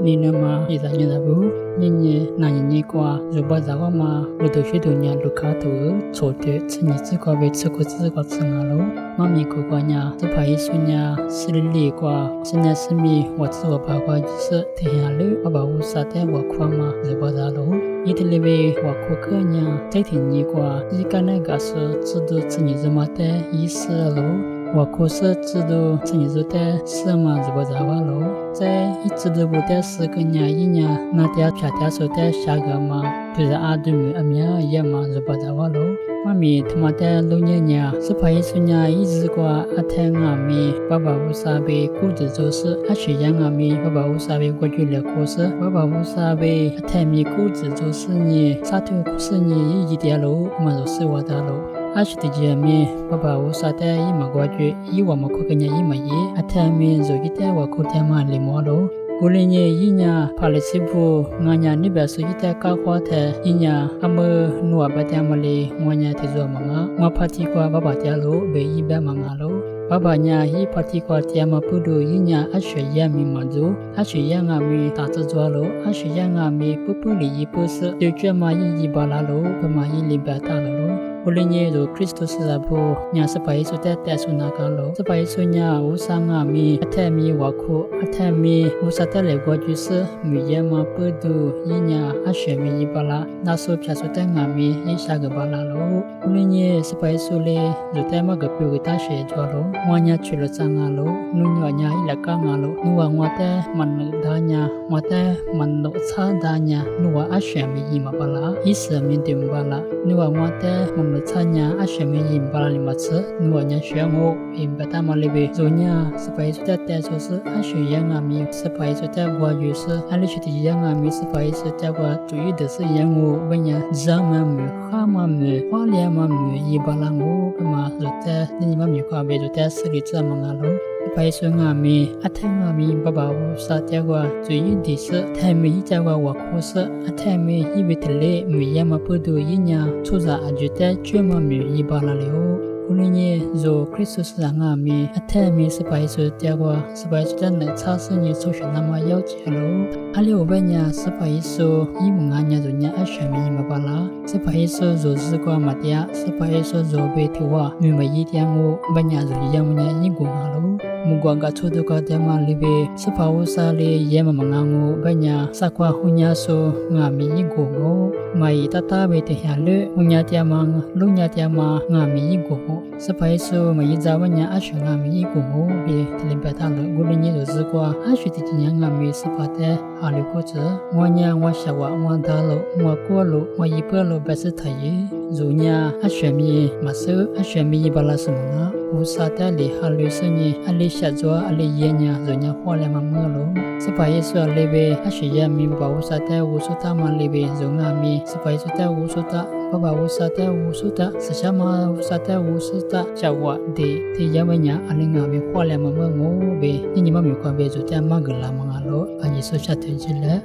ni na ma izanya da bu ni na ni kwa zo ba za wa ma lo to shi to nya lo kha to cho te chni chi kwa be chi ko chi ko changa lo ma mi ko kwa nya zu pa yi su nya si li kwa sin na si mi wa chi wa ba kwa ji se te ya lu ba wu sa te wa kwa ma zo ba za lo一天里边我可可呢，这天你过，一个那个是知道自己怎么的意思喽。我可是知道自己做的什么是不着话喽。在一知道不的是个年一年，那点偏点说的下个嘛，就是阿对面阿面也嘛是不着话喽。妈咪他妈的老年年是怕一说年一直过阿太阿咪爸爸无啥被顾着做事，阿学养阿咪爸爸无啥被过去了过事，爸爸无啥被阿太咪顾着做事呢，啥头故事呢一点路嘛就是我的路。阿是的姐妹，爸爸无啥的一么过去，一我们可跟人一么一，阿太咪做一点我可点嘛里么路。古里年一年帕里西布，我年你别说一点搞花的，一年阿么努巴点么哩，我年提做么个，我帕提过爸爸点路，被一百么个路。爸爸年一帕提过点么不多，一年阿学也没么做，阿学也阿没打着做路，阿学也阿没不里一不是，就这么一巴拉路，不嘛一里边打了路。古里年就基督是阿布，年是白说的带出那个路，是白说年无上阿咪，阿太咪瓦库，阿太咪无啥的来过就是，米也嘛不多，一年阿学咪一巴拉，那时候偏说的阿咪一下个巴拉路，古里年是白说嘞，就带嘛个表个大学做路，我年去了张阿路，努年年一来个阿路，努话我的门大年，我的门路差大年，努话阿学咪一嘛巴拉，一时面对巴拉，努话我的门。Tanya asyami imbala lima tse nuwa nya shuango imbata malibe zonya sepai sudah tesosu asyuyang ami sepai sudah gua yusu alishiti yang ami sepai sudah gua tuyu desi yango banya zama mu khama mu hwalia ma mu ibalango kama sudah nima mi kwa be sudah seri tse mangalo pai su nga mi athai nga mi baba wu sa tia gwa zui di se thai mi ja gwa wa khu se athai mi hi bitle mi ya ma pu du yin ya chu za a ju ta chue ma mi yi ba la le o kulinye zo Christus za nga mi athai mi se pai su tia gwa se pai su dan na cha se ni chu shen na ma yao che lo ali o ba nya se pai su yi mu nga nya zo nya a sha mi ma ba la se pai su zo zi gwa ma tia se pai su zo be ti wa mi ma yi tia ngo ba nya zo ya mu nya yi gu nga lo mugwanga chodo ka tema libe sipawu sale yema mangangu banya sakwa hunya so ngami igongo mai tata be te halu hunya tiamang lunya tiama ngami igongo sipai so mai zawanya ashu ngami igongo be telibata lo gulinye do zikwa ashu ti tinya ngami sipate halu ko che wanya wa shawa wa dalo wa ko lo wa yipa lo basa thayi zunya ashami masu ashami balasuna usata li halu sunyi ali shazwa ali yenya zonya hwale mamalo sipai so lebe ashiya mi ba usata usuta ma lebe zonga mi sipai suta usuta baba usata usuta sashama usata usuta chawa de tiyamanya alinga mi hwale mamango be ni ma mi kwa be zota magala mangalo aji so chatejile